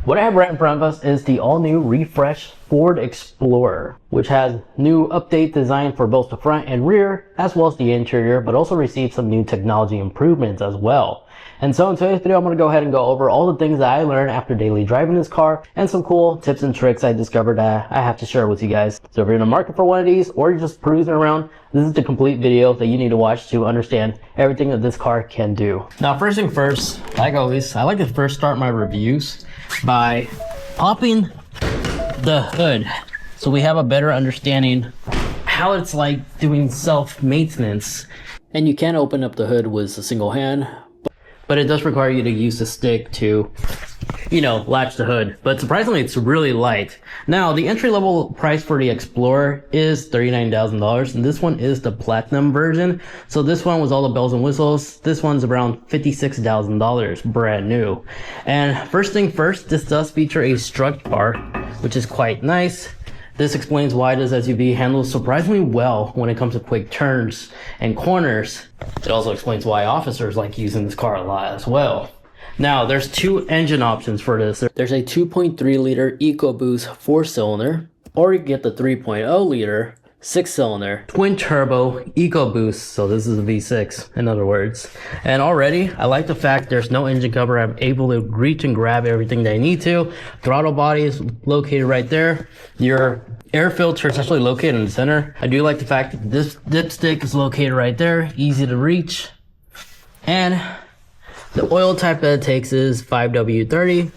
What I have right in front of us is the all-new refreshed Ford Explorer, which has new update design for both the front and rear, as well as the interior, but also received some new technology improvements as well. And so in today's video, I'm going to go ahead and go over all the things that I learned after daily driving this car and some cool tips and tricks I discovered that I have to share with you guys. So if you're in the market for one of these or you're just perusing around, this is the complete video that you need to watch to understand everything that this car can do. Now, first thing first, like always, I like to first start my reviews by popping the hood so we have a better understanding how it's like doing self-maintenance. And you can open up the hood with a single hand, but it does require you to use the stick to, you know, latch the hood. But surprisingly, it's really light. Now, the entry-level price for the Explorer is $39,000, and this one is the Platinum version. So this one was all the bells and whistles. This one's around $56,000, brand new. And first thing first, this does feature a strut bar, which is quite nice. This explains why this SUV handles surprisingly well when it comes to quick turns and corners. It also explains why officers like using this car a lot as well. Now, there's two engine options for this. There's a 2.3 liter EcoBoost 4-cylinder, or you can get the 3.0 liter 6-cylinder twin turbo EcoBoost. So this is a V6 in other words. And already I like the fact there's no engine cover. I'm able to reach and grab everything that I need to. Throttle body is located right there. Your air filter is actually located in the center. I do like the fact that this dipstick is located right there, easy to reach. And the oil type that it takes is 5W30,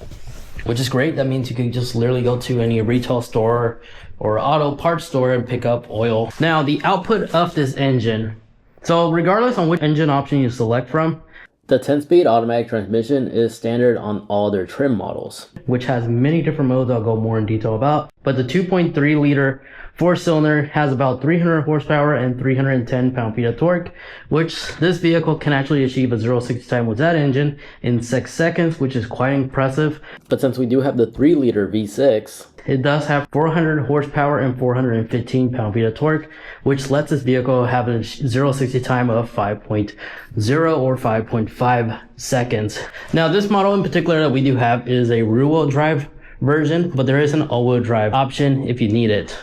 which is great. That means you can just literally go to any retail store or auto parts store and pick up oil. Now, the output of this engine. So regardless on which engine option you select from, the 10-speed automatic transmission is standard on all their trim models, which has many different modes I'll go more in detail about. But the 2.3 liter 4-cylinder has about 300 horsepower and 310 pound-feet of torque, which this vehicle can actually achieve a 0-60 time with that engine in 6 seconds, which is quite impressive. But since we do have the 3 liter V6, it does have 400 horsepower and 415 pound-feet of torque, which lets this vehicle have a 0-60 time of 5.0 or 5.5 seconds. Now, this model in particular that we do have is a rear-wheel drive version, but there is an all-wheel drive option if you need it.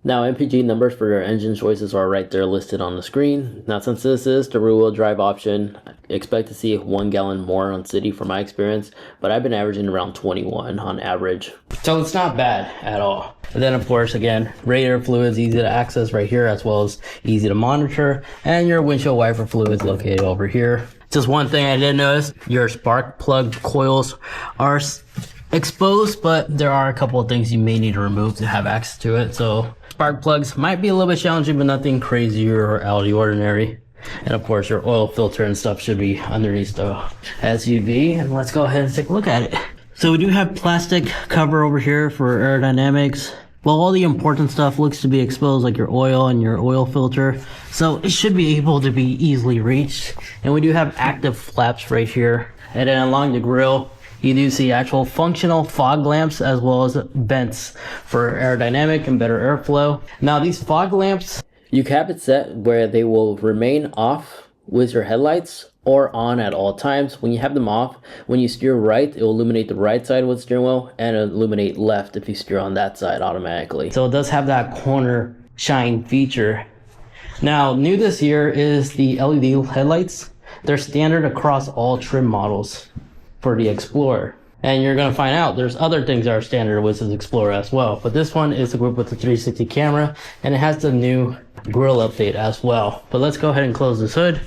Now, MPG numbers for your engine choices are right there listed on the screen. Now, since this is the rear-wheel drive option, I expect to see 1 gallon more on city from my experience, but I've been averaging around 21 on average. So it's not bad at all. And then, of course, again, radiator fluid is easy to access right here, as well as easy to monitor, and your windshield wiper fluid is located over here. Just one thing I did notice, your spark plug coils are exposed, but there are a couple of things you may need to remove to have access to it. So spark plugs might be a little bit challenging, but nothing crazy or out of the ordinary. And of course, your oil filter and stuff should be underneath the SUV. And let's go ahead and take a look at it. So we do have plastic cover over here for aerodynamics. Well, all the important stuff looks to be exposed, like your oil and your oil filter. So it should be able to be easily reached. And we do have active flaps right here. And then along the grille, you do see actual functional fog lamps as well as vents for aerodynamic and better airflow. Now, these fog lamps, you can have it set where they will remain off with your headlights or on at all times. When you have them off, when you steer right, it will illuminate the right side with the steering wheel and illuminate left if you steer on that side automatically. So it does have that corner shine feature. Now, new this year is the LED headlights. They're standard across all trim models for the Explorer. And you're going to find out there's other things that are standard with this Explorer as well. But this one is equipped with the 360 camera, and it has the new grille update as well. But let's go ahead and close this hood,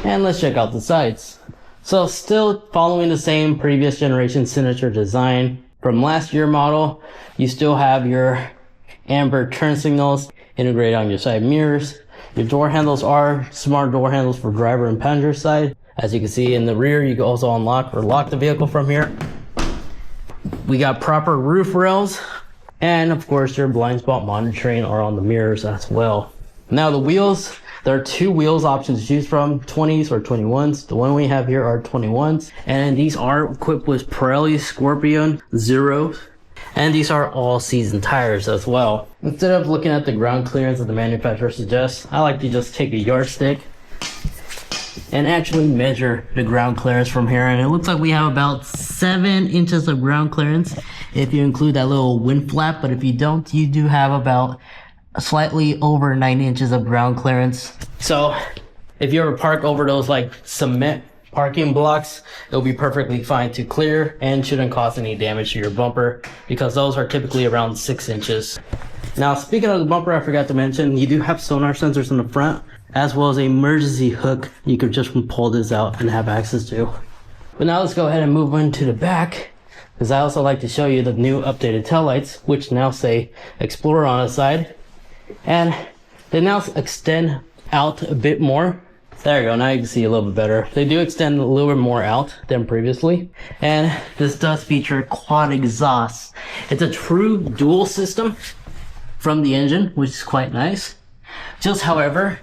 and let's check out the sides. So still following the same previous generation signature design from last year model, you still have your amber turn signals integrated on your side mirrors. Your door handles are smart door handles for driver and passenger side. As you can see in the rear, you can also unlock or lock the vehicle from here. We got proper roof rails, and of course your blind spot monitoring are on the mirrors as well. Now the wheels, there are two wheels options to choose from, 20s or 21s. The one we have here are 21s, and these are equipped with Pirelli Scorpion Zeros, and these are all season tires as well. Instead of looking at the ground clearance that the manufacturer suggests, I like to just take a yardstick and actually measure the ground clearance from here, and it looks like we have about 7 inches of ground clearance if you include that little wind flap, but if you don't, you do have about slightly over 9 inches of ground clearance. So if you ever park over those like cement parking blocks, it'll be perfectly fine to clear and shouldn't cause any damage to your bumper, because those are typically around 6 inches. Now, speaking of the bumper, I forgot to mention, you do have sonar sensors in the front, as well as an emergency hook you could just pull this out and have access to. But now let's go ahead and move into the back, because I also like to show you the new updated taillights, which now say Explorer on the side, and they now extend out a bit more. There you go, now you can see a little bit better. They do extend a little bit more out than previously, and this does feature quad exhaust. It's a true dual system from the engine, which is quite nice. Just however,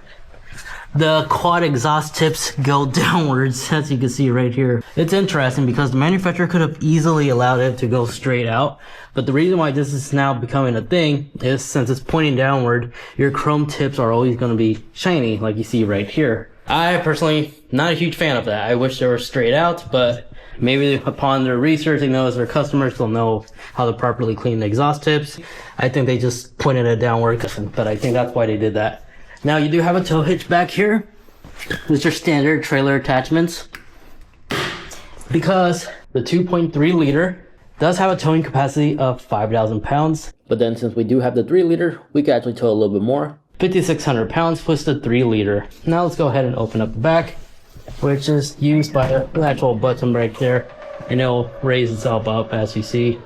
the quad exhaust tips go downwards, as you can see right here. It's interesting because the manufacturer could have easily allowed it to go straight out, but the reason why this is now becoming a thing is since it's pointing downward, your chrome tips are always going to be shiny, like you see right here. I personally not a huge fan of that. I wish they were straight out, but maybe upon their research, they know as their customers, they'll know how to properly clean the exhaust tips. I think they just pointed it downward, but I think that's why they did that. Now you do have a tow hitch back here, which are standard trailer attachments, because the 2.3 liter does have a towing capacity of 5,000 pounds, but then since we do have the 3 liter, we can actually tow a little bit more. 5,600 pounds plus the 3 liter. Now let's go ahead and open up the back, which is used by the actual button right there, and it'll raise itself up as you see.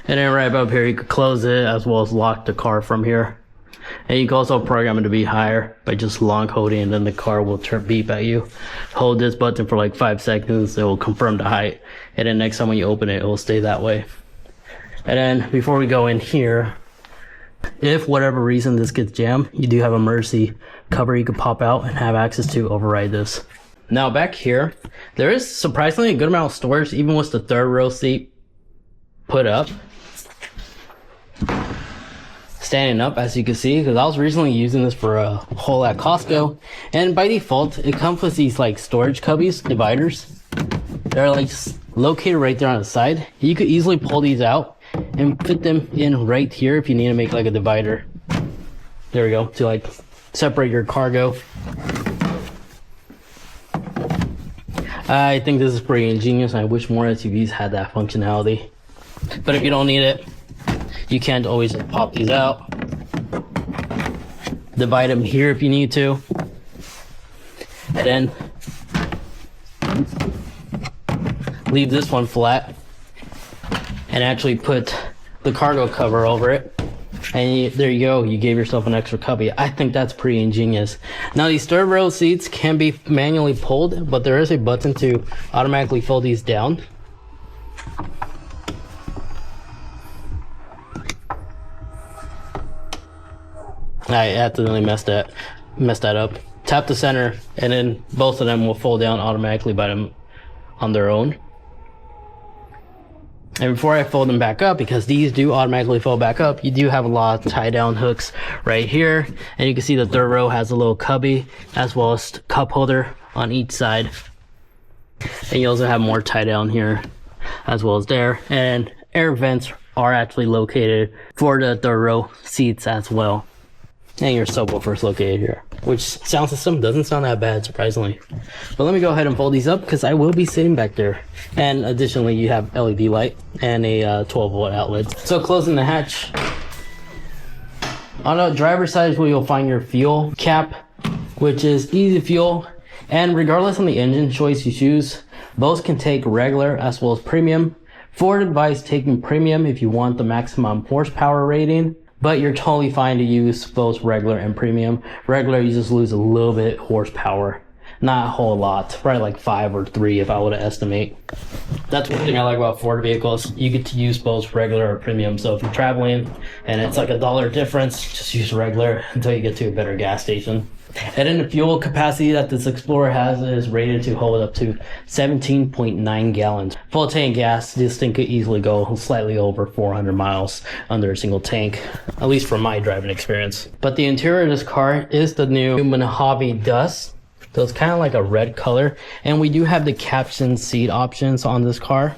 And then right up here you could close it as well as lock the car from here. And you can also program it to be higher by just long holding, and then the car will beep at you. Hold this button for like 5 seconds, it will confirm the height, and then next time when you open it, it will stay that way. And then before we go in here, if whatever reason this gets jammed, you do have a emergency cover you can pop out and have access to override this. Now back here, there is surprisingly a good amount of storage, even with the 3rd row seat put up. Standing up, as you can see, because I was recently using this for a haul at Costco, and by default it comes with these like storage cubbies, dividers. They're like just located right there on the side. You could easily pull these out and fit them in right here if you need to make like a divider. There we go, to like separate your cargo. I think this is pretty ingenious, and I wish more SUVs had that functionality. But if you don't need it, you can't always just pop these out. Divide them here if you need to. And then leave this one flat and actually put the cargo cover over it. And there you go, you gave yourself an extra cubby. I think that's pretty ingenious. Now these 3rd row seats can be manually pulled, but there is a button to automatically fold these down. I accidentally messed that up. Tap the center, and then both of them will fold down automatically by them on their own. And before I fold them back up, because these do automatically fold back up, you do have a lot of tie down hooks right here, and you can see the 3rd row has a little cubby as well as cup holder on each side. And you also have more tie down here as well as there, and air vents are actually located for the 3rd row seats as well. And your subwoofer is located here, which sound system doesn't sound that bad, surprisingly. But let me go ahead and fold these up because I will be sitting back there. And additionally, you have LED light and a 12-volt outlet. So closing the hatch. On the driver's side is where you'll find your fuel cap, which is easy fuel. And regardless on the engine choice you choose, both can take regular as well as premium. Ford advised taking premium if you want the maximum horsepower rating, but you're totally fine to use both regular and premium. Regular, you just lose a little bit horsepower. Not a whole lot, probably like 5 or 3 if I were to estimate. That's one thing I like about Ford vehicles. You get to use both regular or premium. So if you're traveling and it's like $1 difference, just use regular until you get to a better gas station. And then the fuel capacity that this Explorer has is rated to hold up to 17.9 gallons. Full tank gas, this thing could easily go slightly over 400 miles under a single tank, at least from my driving experience. But the interior of this car is the new Mojave Dust. So it's kind of like a red color. And we do have the caption seat options on this car.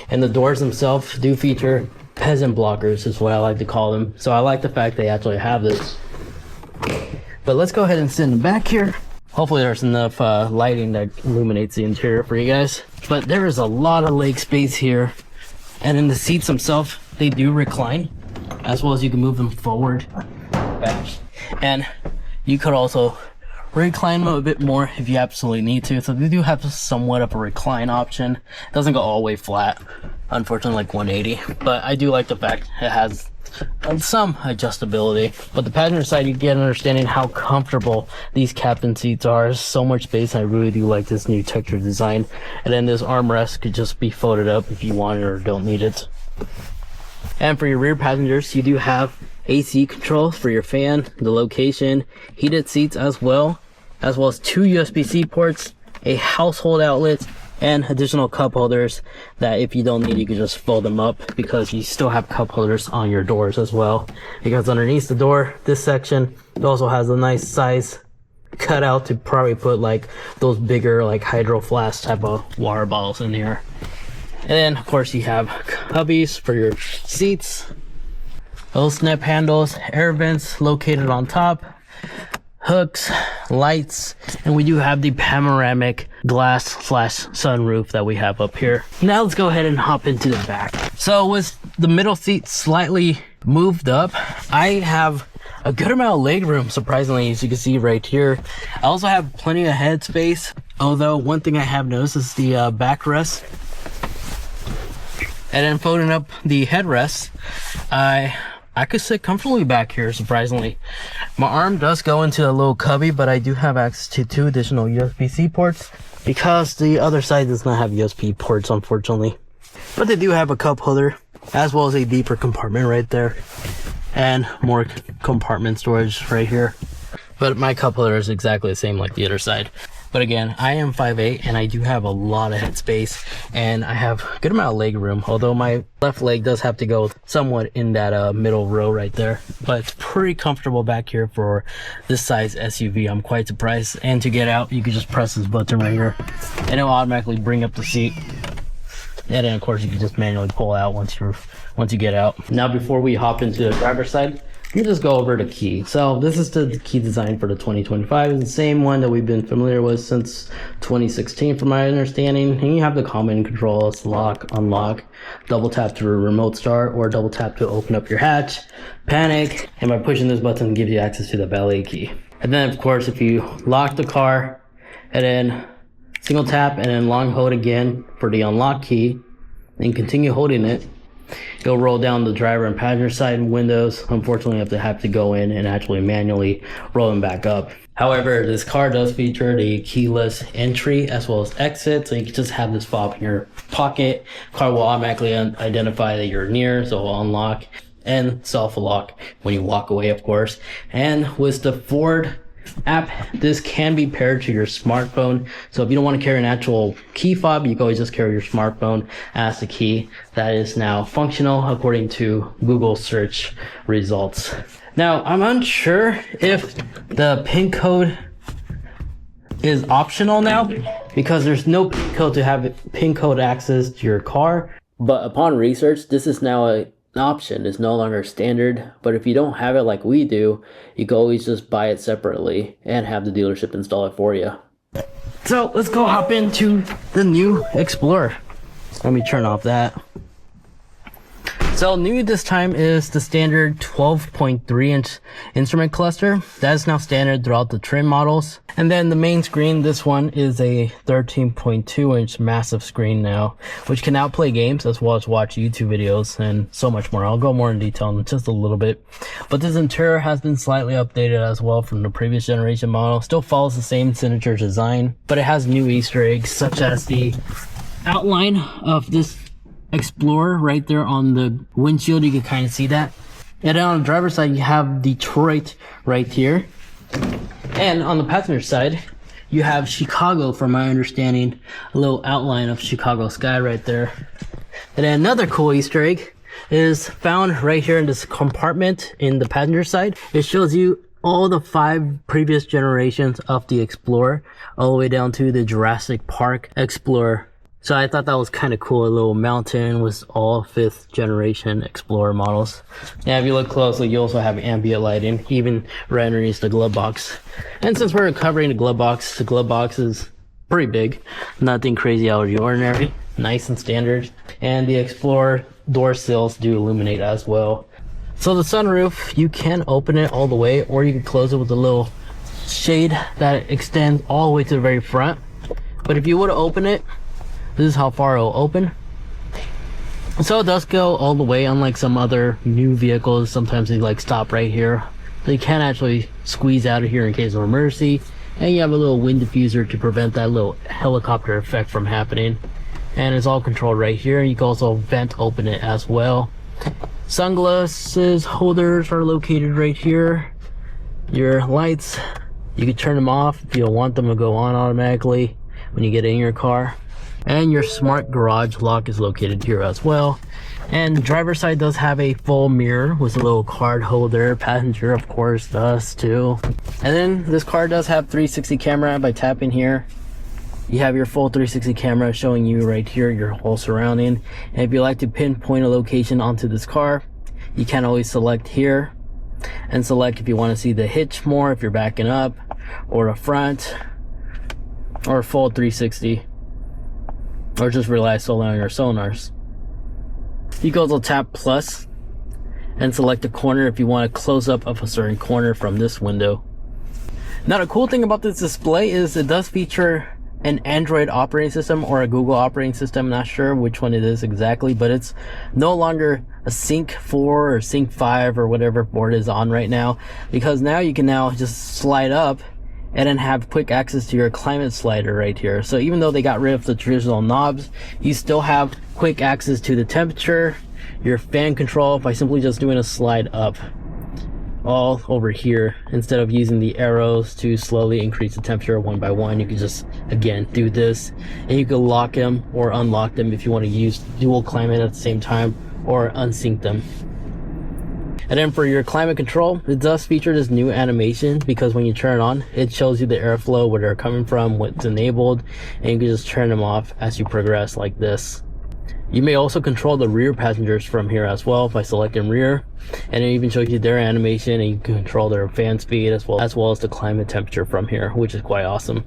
And the doors themselves do feature peasant blockers, is what I like to call them. So I like the fact they actually have this. But let's go ahead and sit in the back here. Hopefully there's enough lighting that illuminates the interior for you guys. But there is a lot of leg space here. And in the seats themselves, they do recline, as well as you can move them forward, back. And you could also recline them a bit more if you absolutely need to. So they do have somewhat of a recline option. It doesn't go all the way flat, unfortunately, like 180. But I do like the fact it has some adjustability. But the passenger side, you get an understanding how comfortable these captain seats are. There's so much space, and I really do like this new texture design. And then this armrest could just be folded up if you want it or don't need it. And for your rear passengers, you do have AC controls for your fan, the location, heated seats as well as 2 USB-C ports, a household outlet, and additional cup holders that if you don't need, you can just fold them up, because you still have cup holders on your doors as well. Because underneath the door, this section, it also has a nice size cutout to probably put like those bigger like hydro flask type of water bottles in here. And then of course you have cubbies for your seats, those snap handles, air vents located on top, hooks, lights, and we do have the panoramic glass / sunroof that we have up here. Now let's go ahead and hop into the back. So with the middle seat slightly moved up, I have a good amount of leg room, surprisingly, as you can see right here. I also have plenty of head space, although one thing I have noticed is the backrest. And then folding up the headrest, I could sit comfortably back here, surprisingly. My arm does go into a little cubby, but I do have access to 2 additional USB-C ports, because the other side does not have USB ports, unfortunately. But they do have a cup holder, as well as a deeper compartment right there, and more compartment storage right here. But my cup holder is exactly the same like the other side. But again, I am 5'8", and I do have a lot of headspace, and I have a good amount of leg room, although my left leg does have to go somewhat in that middle row right there. But it's pretty comfortable back here for this size SUV. I'm quite surprised. And to get out, you can just press this button right here, and it will automatically bring up the seat. And then of course you can just manually pull out once you get out. Now before we hop into the driver's side, let me just go over the key. So this is the key design for the 2025. It's the same one that we've been familiar with since 2016 from my understanding. And you have the common controls, lock, unlock, double tap to remote start, or double tap to open up your hatch, panic, and by pushing this button it gives you access to the valet key. And then of course if you lock the car and then single tap and then long hold again for the unlock key and continue holding it, it'll roll down the driver and passenger side windows. Unfortunately, you have to go in and actually manually roll them back up. However, this car does feature the keyless entry as well as exit, so you can just have this fob in your pocket. Car will automatically identify that you're near, so it'll unlock and self-lock when you walk away, of course. And with the Ford app, this can be paired to your smartphone, so if you don't want to carry an actual key fob, you can always just carry your smartphone as the key. That is now functional according to Google search results. Now I'm unsure if the PIN code is optional now, because there's no PIN code to have PIN code access to your car, but upon research this is now an option. Is no longer standard, but if you don't have it like we do, you can always just buy it separately and have the dealership install it for you. So let's go hop into the new Explorer. Let me turn off that. So new this time is the standard 12.3 inch instrument cluster. That is now standard throughout the trim models. And then the main screen, this one is a 13.2 inch massive screen now, which can now play games as well as watch YouTube videos and so much more. I'll go more in detail in just a little bit. But this interior has been slightly updated as well from the previous generation model. Still follows the same signature design, but it has new Easter eggs such as the outline of this Explorer right there on the windshield. You can kind of see that. And then on the driver's side, you have Detroit right here. And on the passenger side, you have Chicago, from my understanding. A little outline of Chicago sky right there. And then another cool Easter egg is found right here in this compartment in the passenger side. It shows you all the 5 previous generations of the Explorer, all the way down to the Jurassic Park Explorer. So I thought that was kind of cool. A little mountain with all 5th generation Explorer models. And if you look closely, you also have ambient lighting, even right underneath the glove box. And since we're covering the glove box is pretty big. Nothing crazy out of the ordinary. Nice and standard. And the Explorer door sills do illuminate as well. So the sunroof, you can open it all the way, or you can close it with a little shade that extends all the way to the very front. But if you were to open it, this is how far it'll open. So it does go all the way, unlike some other new vehicles. Sometimes they like stop right here. So you can actually squeeze out of here in case of emergency. And you have a little wind diffuser to prevent that little helicopter effect from happening. And it's all controlled right here. You can also vent open it as well. Sunglasses holders are located right here. Your lights, you can turn them off if you don't want them to go on automatically when you get in your car. And your smart garage lock is located here as well. And the driver's side does have a full mirror with a little card holder. Passenger, of course, does too. And then this car does have 360 camera. By tapping here, you have your full 360 camera showing you right here your whole surrounding. And if you like to pinpoint a location onto this car, you can always select here and select if you want to see the hitch more, if you're backing up, or the front, or full 360. Or just rely solely on your sonars. You can also tap plus and select a corner if you want a close-up of a certain corner from this window. Now the cool thing about this display is it does feature an Android operating system or a Google operating system. I'm not sure which one it is exactly, but it's no longer a Sync 4 or Sync 5 or whatever board is on right now, because now you can now just slide up and then have quick access to your climate slider right here. So even though they got rid of the traditional knobs, you still have quick access to the temperature, your fan control by simply just doing a slide up all over here. Instead of using the arrows to slowly increase the temperature one by one, you can just again do this, and you can lock them or unlock them if you want to use dual climate at the same time, or unsync them. And then for your climate control, it does feature this new animation, because when you turn it on, it shows you the airflow, where they're coming from, what's enabled, and you can just turn them off as you progress like this. You may also control the rear passengers from here as well by selecting rear, and it even shows you their animation, and you can control their fan speed as well as the climate temperature from here, which is quite awesome.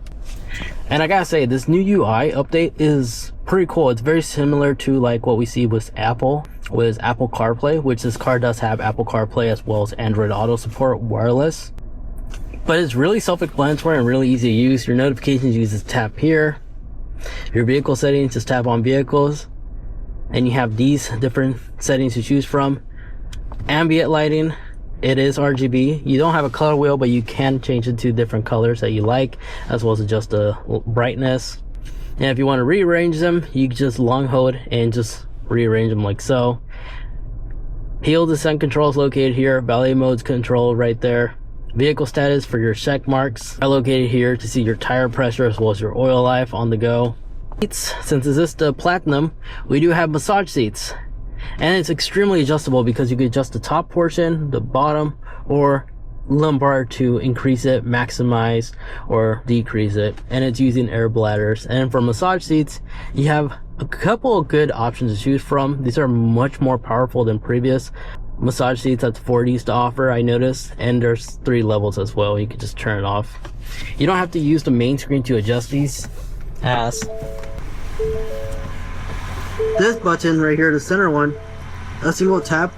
And I gotta say, this new UI update is pretty cool. It's very similar to like what we see with Apple CarPlay, which this car does have Apple CarPlay as well as Android Auto support wireless. But it's really self-explanatory and really easy to use. Your notifications, you just tap here. Your vehicle settings, just tap on vehicles, and you have these different settings to choose from. Ambient lighting, it is RGB. You don't have a color wheel, but you can change it to different colors that you like, as well as adjust the brightness. And if you want to rearrange them, you can just long hold and just rearrange them like so. Hill descent control is located here. Valet mode's control right there. Vehicle status for your check marks are located here to see your tire pressure as well as your oil life on the go. Since this is the Platinum, we do have massage seats, and it's extremely adjustable because you can adjust the top portion, the bottom, or lumbar to increase it, maximize, or decrease it. And it's using air bladders. And for massage seats, you have a couple of good options to choose from. These are much more powerful than previous massage seats that Ford used to offer, I noticed. And there's 3 levels as well. You can just turn it off. You don't have to use the main screen to adjust these, as this button right here, the center one, a single tap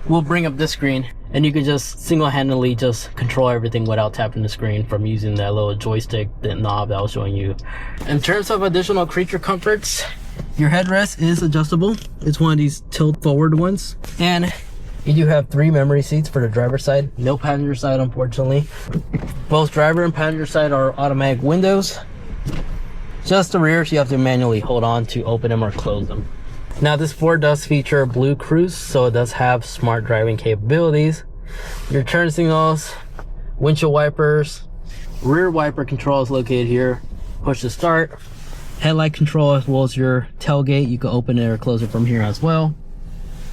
will bring up this screen, and you can just single-handedly just control everything without tapping the screen from using that little joystick, the knob that I was showing you. In terms of additional creature comforts, your headrest is adjustable. It's one of these tilt forward ones, and you do have 3 memory seats for the driver's side. No passenger side, unfortunately. Both driver and passenger side are automatic windows. Just the rears, you have to manually hold on to open them or close them. Now this Ford does feature Blue Cruise, so it does have smart driving capabilities. Your turn signals, windshield wipers, rear wiper control is located here. Push to start. Headlight control as well as your tailgate. You can open it or close it from here as well.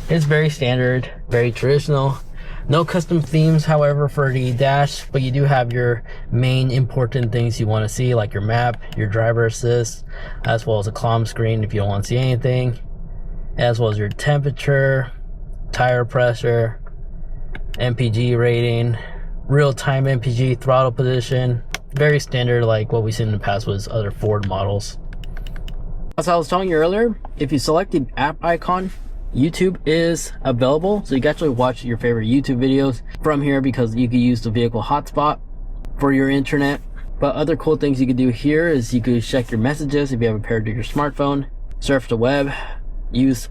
It's very standard, very traditional. No custom themes, however, for the dash, but you do have your main important things you want to see, like your map, your driver assist, as well as a comm screen if you don't want to see anything, as well as your temperature, tire pressure, MPG rating, real-time MPG throttle position. Very standard like what we've seen in the past with other Ford models. As I was telling you earlier, if you select the app icon, YouTube is available, so you can actually watch your favorite YouTube videos from here because you can use the vehicle hotspot for your internet. But other cool things you can do here is you can check your messages if you have it paired to your smartphone, surf the web, use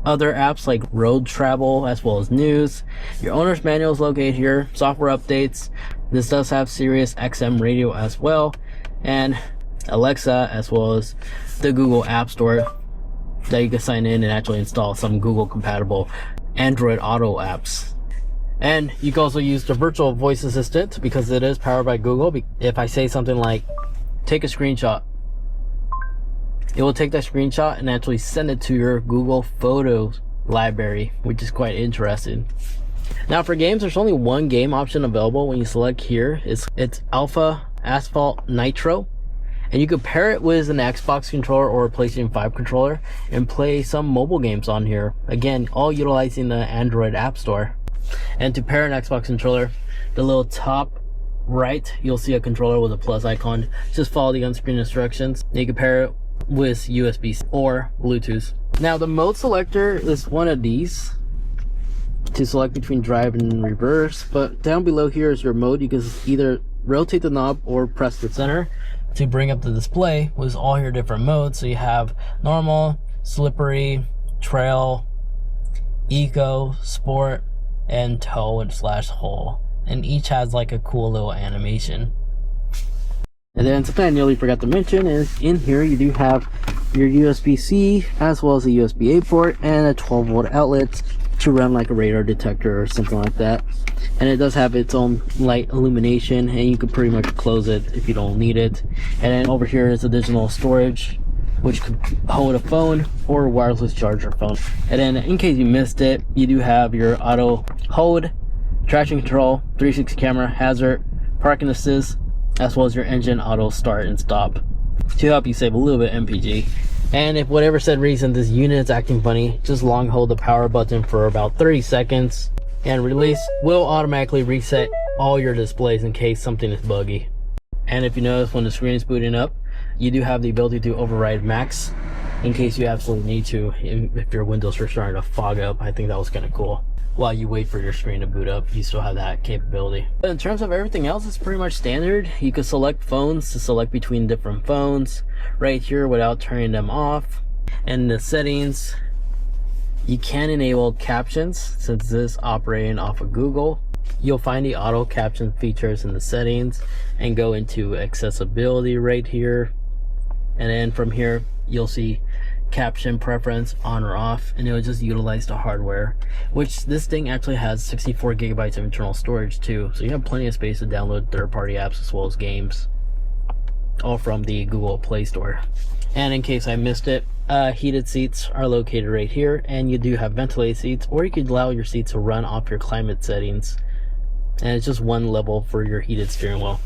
other apps like road travel as well as news. Your owner's manual is located here, software updates. This does have Sirius XM radio as well, and Alexa, as well as the Google App Store that you can sign in and actually install some Google compatible Android Auto apps. And you can also use the virtual voice assistant because it is powered by Google. If I say something like take a screenshot, it will take that screenshot and actually send it to your Google Photos library, which is quite interesting. Now for games, there's only one game option available when you select here. It's Alpha Asphalt Nitro. And you can pair it with an Xbox controller or a PlayStation 5 controller and play some mobile games on here. Again, all utilizing the Android App Store. And to pair an Xbox controller, the little top right, you'll see a controller with a plus icon. Just follow the on-screen instructions. You can pair it with USB or Bluetooth. Now the mode selector is one of these to select between drive and reverse. But down below here is your mode. You can either rotate the knob or press the center to bring up the display with all your different modes. So you have normal, slippery, trail, eco, sport, and tow / hole. And each has like a cool little animation. And then something I nearly forgot to mention is in here you do have your USB-C as well as a USB-A port and a 12-volt outlet to run like a radar detector or something like that. And it does have its own light illumination, and you can pretty much close it if you don't need it. And then over here is additional storage, which could hold a phone or a wireless charger phone. And then in case you missed it, you do have your auto hold, traction control, 360 camera, hazard, parking assist, as well as your engine auto start and stop to help you save a little bit MPG. And if whatever said reason this unit is acting funny, just long hold the power button for about 30 seconds and release will automatically reset all your displays in case something is buggy. And if you notice when the screen is booting up, you do have the ability to override max in case you absolutely need to. If your windows are starting to fog up, I think that was kind of cool. While you wait for your screen to boot up, you still have that capability. But in terms of everything else, it's pretty much standard. You can select phones to select between different phones right here without turning them off. And in the settings, you can enable captions since this is operating off of Google. You'll find the auto caption features in the settings and go into accessibility right here. And then from here, you'll see caption preference on or off, and it will just utilize the hardware, which this thing actually has 64 gigabytes of internal storage too, so you have plenty of space to download third-party apps as well as games, all from the Google Play Store. And in case I missed it, heated seats are located right here, and you do have ventilated seats, or you could allow your seats to run off your climate settings, and it's just one level for your heated steering wheel.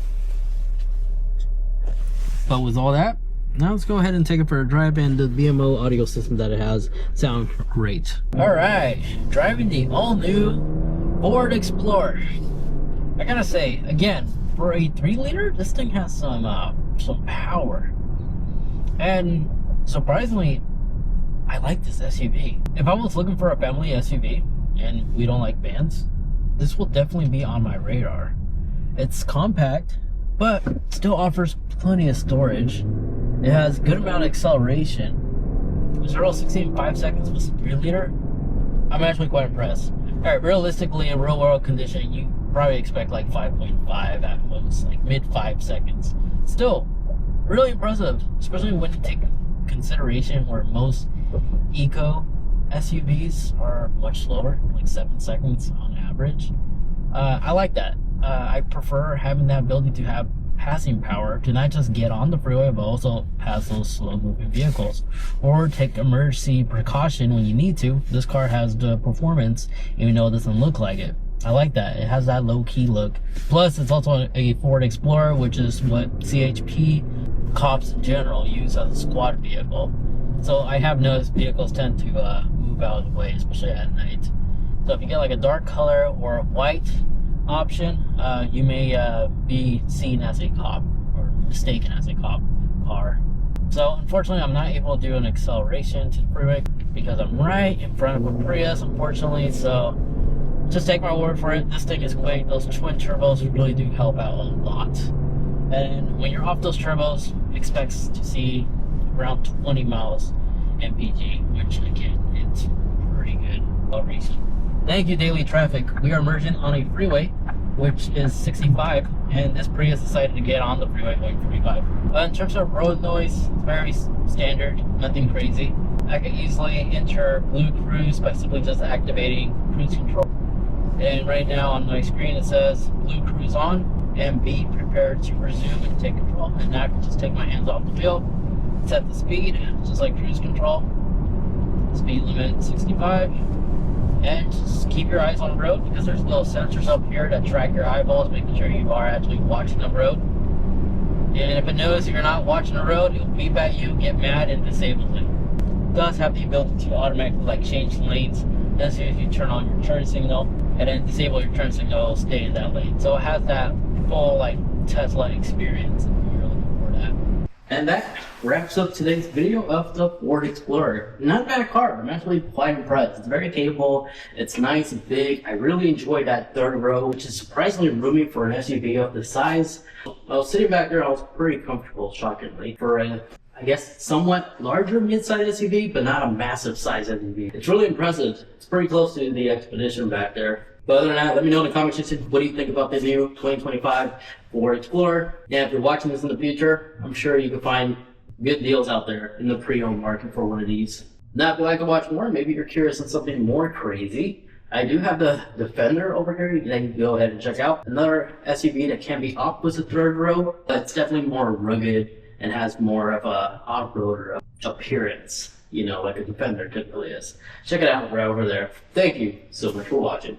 But with all that, now let's go ahead and take it for a drive, and the BMO audio system that it has sounds great. Alright, driving the all-new Ford Explorer. I gotta say, again, for a 3-liter, this thing has some power. And surprisingly, I like this SUV. If I was looking for a family SUV, and we don't like vans, this will definitely be on my radar. It's compact, but still offers plenty of storage. It has good amount of acceleration. 0 to 60 in 5 seconds with 3-liter. I'm actually quite impressed. Alright, realistically in real world condition, you probably expect like 5.5 at most, like mid 5 seconds. Still, really impressive, especially when you take consideration where most eco SUVs are much slower, like 7 seconds on average. I like that. I prefer having that ability to have passing power to not just get on the freeway but also pass those slow moving vehicles or take emergency precaution when you need to. This car has the performance even though it doesn't look like it. I like that. It has that low-key look. Plus, it's also a Ford Explorer, which is what CHP cops in general use as a squad vehicle. So I have noticed vehicles tend to move out of the way, especially at night. So if you get like a dark color or a white option, you may be seen as a cop or mistaken as a cop car. So unfortunately, I'm not able to do an acceleration to the freeway because I'm right in front of a Prius, unfortunately. So just take my word for it. This thing is quick. Those twin turbos really do help out a lot. And when you're off those turbos, expect to see around 20 miles mpg, which again, it's pretty good. Well recent. Thank you, daily traffic. We are merging on a freeway, which is 65, and this Prius decided to get on the freeway going 45. In terms of road noise, it's very standard, nothing crazy. I can easily enter Blue Cruise by simply just activating cruise control. And right now on my screen it says Blue Cruise on, and be prepared to resume and take control. And now I can just take my hands off the wheel, set the speed, just like cruise control. Speed limit 65. And just keep your eyes on the road because there's little sensors up here that track your eyeballs, making sure you are actually watching the road. And if it knows you're not watching the road, it'll beep at you, get mad, and disable it. It does have the ability to automatically like change lanes. That's if you turn on your turn signal and then disable your turn signal, it'll stay in that lane. So it has that full like Tesla experience if you're looking for that. And that wraps up today's video of the Ford Explorer. Not a bad car. I'm actually quite impressed. It's very capable. It's nice and big. I really enjoy that third row, which is surprisingly roomy for an SUV of this size. I was sitting back there. I was pretty comfortable, shockingly, for a, I guess, somewhat larger mid-size SUV, but not a massive size SUV. It's really impressive. It's pretty close to the Expedition back there. But other than that, let me know in the comment section, what do you think about the new 2025 Ford Explorer? And if you're watching this in the future, I'm sure you can find good deals out there in the pre-owned market for one of these. Now, if you'd like to watch more, maybe you're curious on something more crazy, I do have the Defender over here that you can go ahead and check out. Another SUV that can be opposite third row, but it's definitely more rugged and has more of a off-roader appearance, you know, like a Defender typically is. Check it out right over there. Thank you so much for watching.